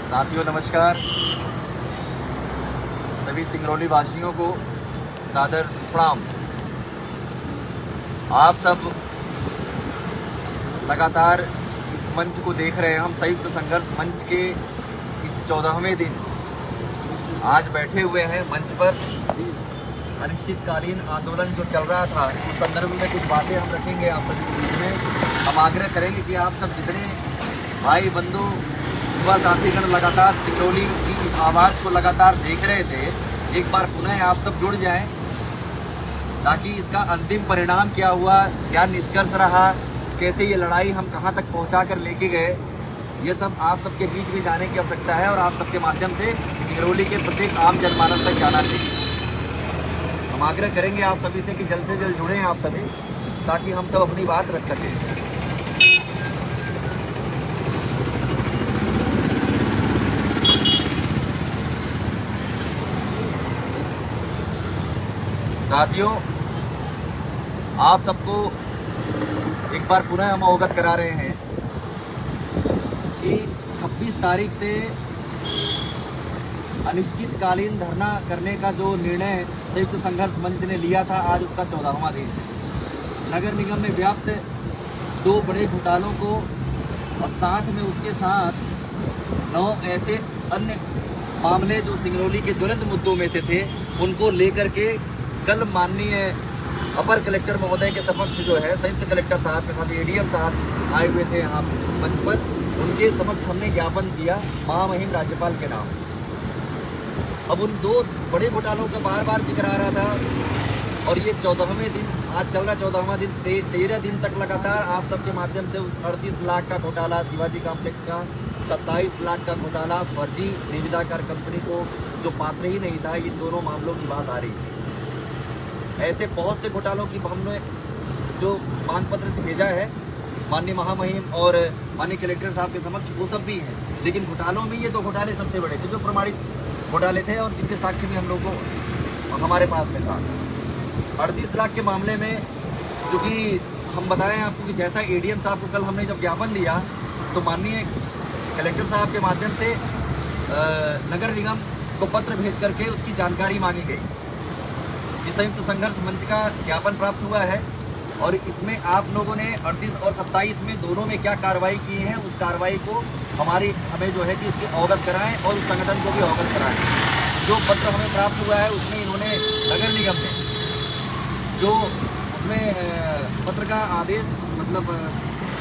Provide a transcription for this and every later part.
साथियों नमस्कार। सभी सिंगरौली वासियों को सादर प्रणाम। आप सब लगातार इस मंच को देख रहे हैं। हम संयुक्त संघर्ष मंच के इस 14वें दिन आज बैठे हुए हैं मंच पर। अनिश्चितकालीन आंदोलन जो चल रहा था उस संदर्भ में कुछ बातें हम रखेंगे आप सभी के बीच में। हम आग्रह करेंगे कि आप सब जितने भाई बंधु युवा साथीगण लगातार सिंगरौली की इस आवाज़ को लगातार देख रहे थे, एक बार पुनः आप सब जुड़ जाएं ताकि इसका अंतिम परिणाम क्या हुआ, क्या निष्कर्ष रहा, कैसे ये लड़ाई हम कहाँ तक पहुँचा कर लेके गए, ये सब आप सबके बीच में जाने की आवश्यकता है और आप सबके माध्यम से सिंगरौली के प्रत्येक आम जनमानस तक जाना चाहिए। हम आग्रह करेंगे आप सभी से कि जल्द से जल्द जुड़ें आप सभी, ताकि हम सब अपनी बात रख सकें। साथियों, आप सबको एक बार पुनः हम अवगत करा रहे हैं कि 26 तारीख से अनिश्चितकालीन धरना करने का जो निर्णय संयुक्त संघर्ष मंच ने लिया था, आज उसका 14वां दिन है। नगर निगम में व्याप्त 2 बड़े घोटालों को और साथ में उसके साथ 9 ऐसे अन्य मामले जो सिंगरौली के ज्वलंत मुद्दों में से थे, उनको लेकर के कल माननीय अपर कलेक्टर महोदय के समक्ष जो है संयुक्त कलेक्टर साहब के साथ एडीएम साहब आए हुए थे यहाँ मंच पर। उनके समक्ष हमने ज्ञापन दिया महामहिम राज्यपाल के नाम। अब उन 2 बड़े घोटालों का बार बार जिक्र आ रहा था और ये 14वें दिन आज चल रहा। 14वां दिन 13 दिन तक लगातार आप सबके माध्यम से उस 38 लाख का घोटाला शिवाजी कॉम्प्लेक्स का, 27 लाख का घोटाला फर्जी निविदाकार कंपनी को जो पात्र ही नहीं था, इन दोनों मामलों की बात आ रही है। ऐसे बहुत से घोटालों की हमने जो मांग पत्र भेजा है माननीय महामहिम और माननीय कलेक्टर साहब के समक्ष, वो सब भी हैं। लेकिन घोटालों में ये 2 घोटाले सबसे बड़े थे जो प्रमाणित घोटाले थे और जिनके साक्ष्य भी हम लोग को हमारे पास में था। 38 लाख के मामले में चूँकि हम बताएं आपको कि जैसा एडीएम साहब को कल हमने जब ज्ञापन दिया तो माननीय कलेक्टर साहब के माध्यम से नगर निगम को पत्र भेज करके उसकी जानकारी मांगी गई। संयुक्त संघर्ष मंच का ज्ञापन प्राप्त हुआ है और इसमें आप लोगों ने 38 और 27 में दोनों में क्या कार्रवाई की है, उस कार्रवाई को हमें जो है कि उसकी अवगत कराएं और उस संगठन को भी अवगत कराएं। जो पत्र हमें प्राप्त हुआ है उसमें इन्होंने नगर निगम में जो उसमें पत्र का आदेश मतलब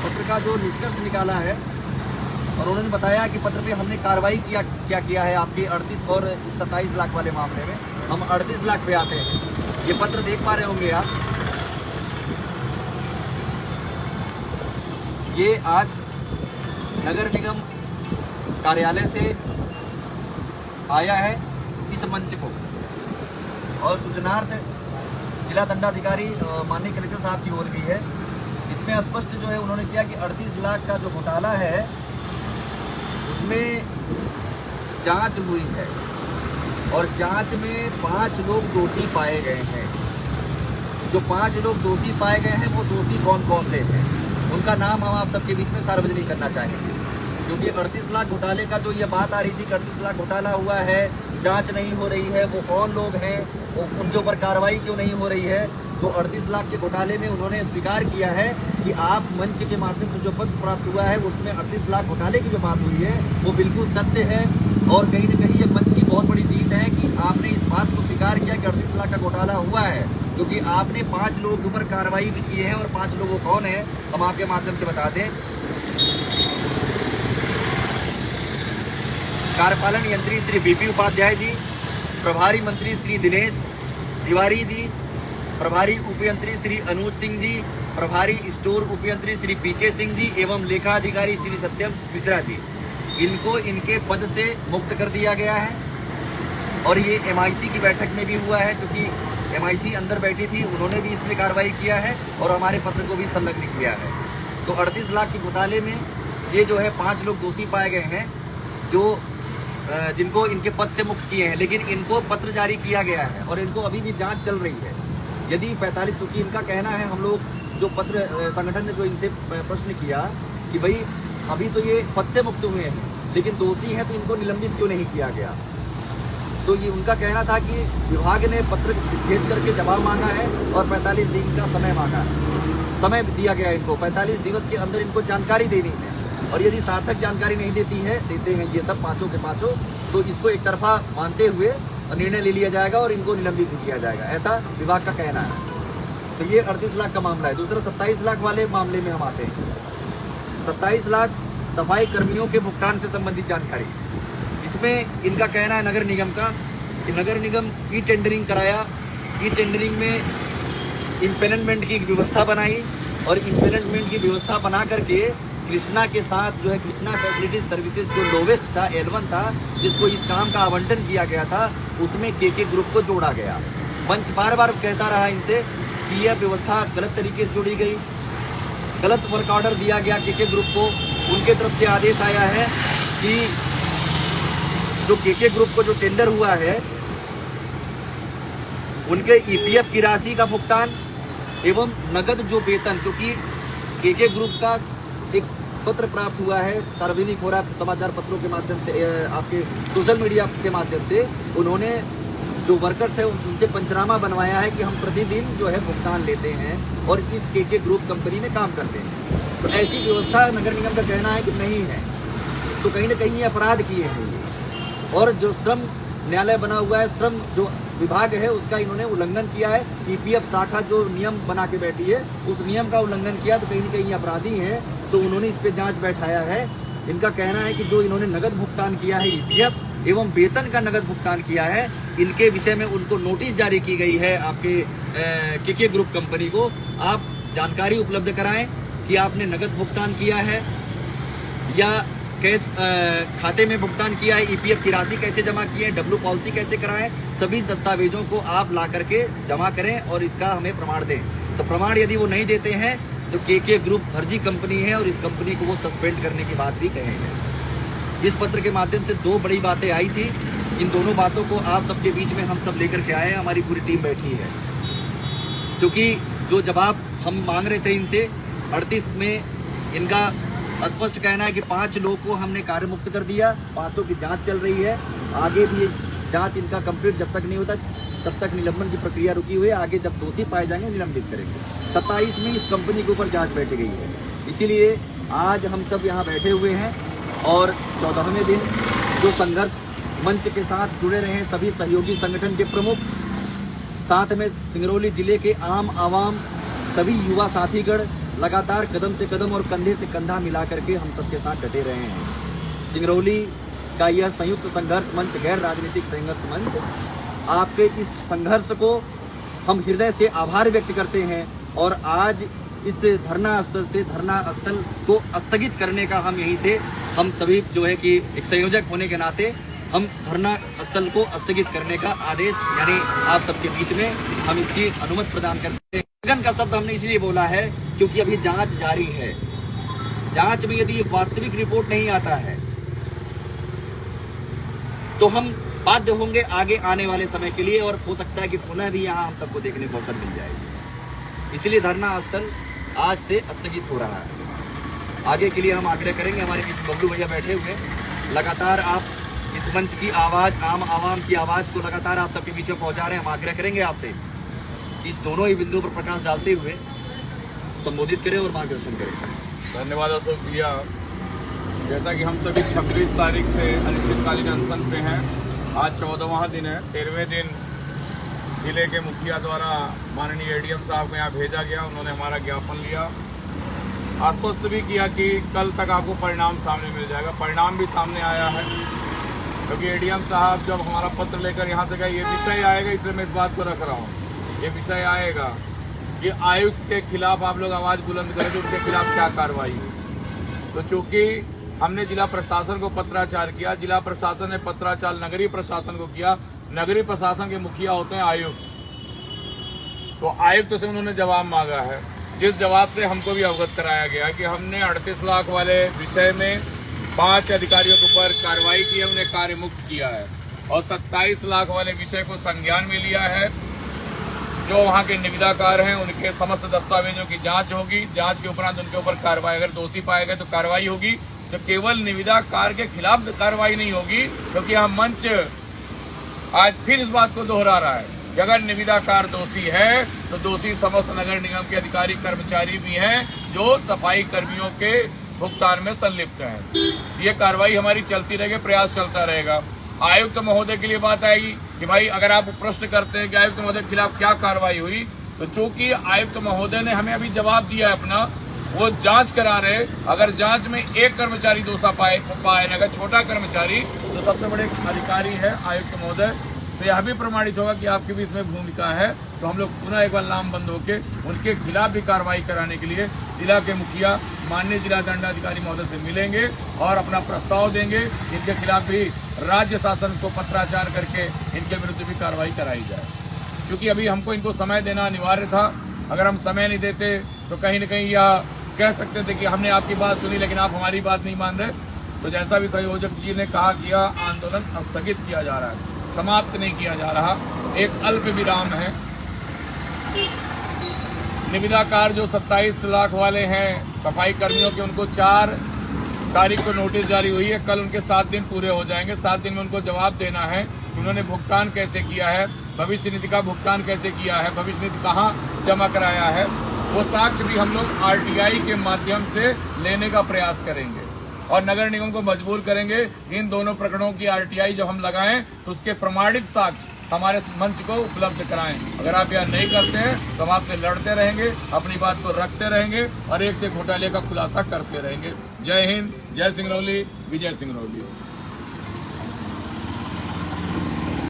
पत्र का जो निष्कर्ष निकाला है और उन्होंने बताया कि पत्र पे हमने कार्रवाई क्या किया है आपके 38 और 27 लाख वाले मामले में। हम 38 लाख पे आते हैं। ये पत्र देख पा रहे होंगे आप। ये आज नगर निगम कार्यालय से आया है इस मंच को और सूचनार्थ जिला दंडाधिकारी माननीय कलेक्टर साहब की ओर भी है। इसमें स्पष्ट जो है उन्होंने किया कि 38 लाख का जो घोटाला है उसमें जांच हुई है और जांच में 5 लोग दोषी पाए गए हैं। जो 5 लोग दोषी पाए गए हैं वो दोषी कौन कौन से हैं, उनका नाम हम आप सबके बीच में सार्वजनिक करना चाहेंगे। क्योंकि 38 लाख घोटाले का जो ये बात आ रही थी कि 38 लाख घोटाला हुआ है, जांच नहीं हो रही है, वो कौन लोग हैं, उनके ऊपर कार्रवाई क्यों नहीं हो रही है। तो 38 लाख के घोटाले में उन्होंने स्वीकार किया है कि आप मंच के माध्यम से जो पत्र प्राप्त हुआ है उसमें 38 लाख घोटाले की जो बात हुई है वो बिल्कुल सत्य है। और कहीं न कहीं ये मंच की बहुत बड़ी जीत है कि आपने इस बात को स्वीकार किया कि 38 लाख का घोटाला हुआ है, क्योंकि आपने 5 लोगों के ऊपर कार्रवाई भी की है। और 5 लोगों कौन है हम आपके माध्यम से बता दें। कार्यपालन यंत्री श्री बीपी उपाध्याय जी, प्रभारी मंत्री श्री दिनेश तिवारी जी, प्रभारी उपयंत्री श्री अनुज सिंह जी, प्रभारी स्टोर उपयंत्री श्री पीके सिंह जी एवं लेखा अधिकारी श्री सत्यम मिश्रा जी, इनको इनके पद से मुक्त कर दिया गया है। और ये एमआईसी की बैठक में भी हुआ है, क्योंकि एमआईसी अंदर बैठी थी, उन्होंने भी इसमें कार्रवाई किया है और हमारे पत्र को भी संलग्न किया है। तो 38 लाख के घोटाले में ये जो है 5 लोग दोषी पाए गए हैं जो जिनको इनके पद से मुक्त किए हैं, लेकिन इनको पत्र जारी किया गया है और इनको अभी भी जांच चल रही है। यदि 45, चूँकि इनका कहना है, हम लोग जो पत्र संगठन ने जो इनसे प्रश्न किया कि भाई अभी तो ये पद से मुक्त हुए हैं, लेकिन दोषी हैं तो इनको निलंबित क्यों नहीं किया गया। तो ये उनका कहना था कि विभाग ने पत्र भेज करके जवाब मांगा है और 45 दिन का समय मांगा है, समय दिया गया इनको। 45 दिवस के अंदर इनको जानकारी देनी है, और यदि सार्थक जानकारी नहीं देते हैं ये सब पांचों के पांचों, तो इसको एक तरफा मानते हुए निर्णय ले लिया जाएगा और इनको निलंबित भी किया जाएगा, ऐसा विभाग का कहना है। तो ये 38 लाख का मामला है। दूसरा 27 लाख वाले मामले में हम आते हैं। 27 लाख सफाई कर्मियों के भुगतान से संबंधित जानकारी। इसमें इनका कहना है नगर निगम का कि नगर निगम ई टेंडरिंग कराया, ई टेंडरिंग में इम्पेनलमेंट की व्यवस्था बनाई, और इम्पेनलमेंट की व्यवस्था बना करके कृष्णा के साथ जो है कृष्णा फैसिलिटीज सर्विसेज जो लोवेस्ट था, L1 था, जिसको इस काम का आवंटन किया गया था, उसमें के ग्रुप को जोड़ा गया। मंच बार बार कहता रहा इनसे कि यह व्यवस्था गलत तरीके से जोड़ी गई, गलत वर्क ऑर्डर दिया गया के ग्रुप को। उनके तरफ से आदेश आया है कि जो के ग्रुप को जो टेंडर हुआ है उनके EPF की राशि का भुगतान एवं नगद जो वेतन, क्योंकि के ग्रुप का एक पत्र प्राप्त हुआ है, सार्वजनिक हो रहा है समाचार पत्रों के माध्यम से, आपके सोशल मीडिया के माध्यम से, उन्होंने जो वर्कर्स है उनसे पंचनामा बनवाया है कि हम प्रतिदिन जो है भुगतान लेते हैं और इस के ग्रुप कंपनी में काम करते हैं। तो ऐसी व्यवस्था नगर निगम का कहना है कि नहीं है, तो कहीं ना कहीं ये अपराध किए हैं ये। और जो श्रम न्यायालय बना हुआ है, श्रम जो विभाग है उसका इन्होंने उल्लंघन किया है। EPF शाखा जो नियम बना के बैठी है उस नियम का उल्लंघन किया, तो कहीं ना कहीं अपराधी हैं, तो उन्होंने इस पे जांच बैठाया है। इनका कहना है कि जो इन्होंने नगद भुगतान किया है EPF एवं वेतन का नगद भुगतान किया है, इनके विषय में उनको नोटिस जारी की गई है आपके के ग्रुप कंपनी को। आप जानकारी उपलब्ध कराएं कि आपने नगद भुगतान किया है या कैश खाते में भुगतान किया है, EPF की राशि कैसे जमा की है, W पॉलिसी कैसे कराएं, सभी दस्तावेजों को आप ला करके जमा करें और इसका हमें प्रमाण दें। तो प्रमाण यदि वो नहीं देते हैं तो के ग्रुप फर्जी कंपनी है और इस कंपनी को वो सस्पेंड करने की बात भी कहेंगे। इस पत्र के माध्यम से दो बड़ी बातें आई थी, इन दोनों बातों को आप सबके बीच में हम सब लेकर के आए हैं, हमारी पूरी टीम बैठी है। क्योंकि जो जवाब हम मांग रहे थे इनसे 38 में, इनका स्पष्ट कहना है कि 5 लोगों को हमने कार्य मुक्त कर दिया, 5 की जांच चल रही है, आगे भी जांच इनका कंप्लीट जब तक नहीं होता तब तक निलंबन की प्रक्रिया रुकी हुई है, आगे जब दोषी पाए जाएंगे निलंबित करेंगे। 27 में इस कंपनी के ऊपर जांच बैठ गई है, इसीलिए आज हम सब यहाँ बैठे हुए हैं और 14वें दिन जो संघर्ष मंच के साथ जुड़े रहे हैं सभी सहयोगी संगठन के प्रमुख, साथ में सिंगरौली जिले के आम आवाम, सभी युवा साथीगण लगातार कदम से कदम और कंधे से कंधा मिला करके हम सबके साथ डटे रहे हैं। सिंगरौली का यह संयुक्त संघर्ष मंच, गैर राजनीतिक संघर्ष मंच, आपके इस संघर्ष को हम हृदय से आभार व्यक्त करते हैं और आज इस धरना स्थल को स्थगित करने का हम यहीं से हम सभी जो है कि एक संयोजक होने के नाते हम धरना स्थल को स्थगित करने का आदेश यानी आप सबके बीच में हम इसकी अनुमति प्रदान करते हैं। स्थगन का शब्द हमने इसलिए बोला है क्योंकि अभी जांच जारी है। जांच में यदि वास्तविक रिपोर्ट नहीं आता है तो हम बाध्य होंगे आगे आने वाले समय के लिए, और हो सकता है कि पुनः भी यहाँ हम सबको देखने को अवसर मिल जाएगी। इसलिए धरना स्थल आज से स्थगित हो रहा है। आगे के लिए हम आग्रह करेंगे, हमारे बीच बबलू भैया बैठे हुए, लगातार आप इस मंच की आवाज़, आम आवाम की आवाज़ को लगातार आप सबके बीच में पहुँचा रहे हैं। हम आग्रह करेंगे आपसे इस दोनों ही बिंदुओं पर प्रकाश डालते हुए संबोधित करें और मार्गदर्शन करें। धन्यवाद अशोक भैया। जैसा कि हम सभी 26 तारीख से अनिश्चितकालीन अनशन पे हैं, आज 14वां दिन है। 13वें दिन जिले के मुखिया द्वारा माननीय ADM साहब को यहाँ भेजा गया। उन्होंने हमारा ज्ञापन लिया, आश्वस्त भी किया कि कल तक आपको परिणाम सामने मिल जाएगा। परिणाम भी सामने आया है, क्योंकि ADM साहब जब हमारा पत्र लेकर यहाँ से गए, ये विषय आएगा इसलिए मैं इस बात को रख रहा हूँ, ये विषय आएगा कि आयुक्त के खिलाफ आप लोग आवाज़ बुलंद करें तो उनके खिलाफ क्या कार्रवाई हुई। तो चूँकि हमने जिला प्रशासन को पत्राचार किया, जिला प्रशासन ने पत्राचार नगरीय प्रशासन को किया, नगरीय प्रशासन के मुखिया होते हैं आयुक्त, तो आयुक्त से उन्होंने जवाब मांगा है, जिस जवाब से हमको भी अवगत कराया गया कि हमने 38 लाख वाले विषय में 5 अधिकारियों के ऊपर कार्रवाई की है, उन्हें कार्य मुक्त किया है, और 27 लाख वाले विषय को संज्ञान में लिया है। जो वहाँ के निविदाकार हैं उनके समस्त दस्तावेजों की जांच होगी, जांच के उपरांत उनके ऊपर कार्रवाई, अगर दोषी पाए गए तो कार्रवाई होगी, तो केवल निविदा कार के खिलाफ कार्रवाई नहीं होगी, क्योंकि यह मंच आज फिर इस बात को दोहरा रहा है कि अगर निविदा कार दोषी है तो दोषी समस्त नगर निगम के अधिकारी कर्मचारी भी हैं जो सफाई कर्मियों के भुगतान में संलिप्त हैं। ये कार्रवाई हमारी चलती रहेगी, प्रयास चलता रहेगा। आयुक्त महोदय के लिए बात आएगी कि भाई अगर आप प्रश्न करते हैं कि आयुक्त महोदय के खिलाफ क्या कार्रवाई हुई, तो चूंकि आयुक्त महोदय ने हमें अभी जवाब दिया है अपना, वो जांच करा रहे। अगर जांच में एक कर्मचारी दोषा पाए अगर छोटा कर्मचारी, तो सबसे बड़े अधिकारी है आयुक्त महोदय, तो यह भी प्रमाणित होगा कि आपकी भी इसमें भूमिका है। तो हम लोग पुनः एक बार लामबंद होकर उनके खिलाफ भी कार्रवाई कराने के लिए जिला के मुखिया माननीय जिला दंडाधिकारी महोदय से मिलेंगे और अपना प्रस्ताव देंगे। इनके खिलाफ भी राज्य शासन को पत्राचार करके इनके विरुद्ध भी कार्रवाई कराई जाए। क्योंकि अभी हमको इनको समय देना अनिवार्य था, अगर हम समय नहीं देते तो कहीं न कहीं यह कह सकते थे कि हमने आपकी बात सुनी लेकिन आप हमारी बात नहीं मान रहे। तो जैसा भी संयोजक जी ने कहा कि यह आंदोलन स्थगित किया जा रहा है, समाप्त नहीं किया जा रहा, एक अल्प विराम है। निविदा कार जो 27 लाख वाले हैं सफाई कर्मियों के, उनको 4 तारीख को नोटिस जारी हुई है। कल उनके 7 दिन पूरे हो जाएंगे। 7 दिन में उनको जवाब देना है कि उन्होंने भुगतान कैसे किया है, भविष्य निधि का भुगतान कैसे किया है, भविष्य निधि कहाँ जमा कराया है। वो साक्ष्य भी हम लोग RTI के माध्यम से लेने का प्रयास करेंगे और नगर निगम को मजबूर करेंगे इन दोनों प्रकरणों की RTI जब हम लगाएं तो उसके प्रमाणित साक्ष्य हमारे मंच को उपलब्ध कराएं। अगर आप यह नहीं करते हैं तो हम आपसे लड़ते रहेंगे, अपनी बात को रखते रहेंगे और एक से घोटाले का खुलासा करते रहेंगे। जय हिंद, जय सिंगरौली, विजय सिंगरौली।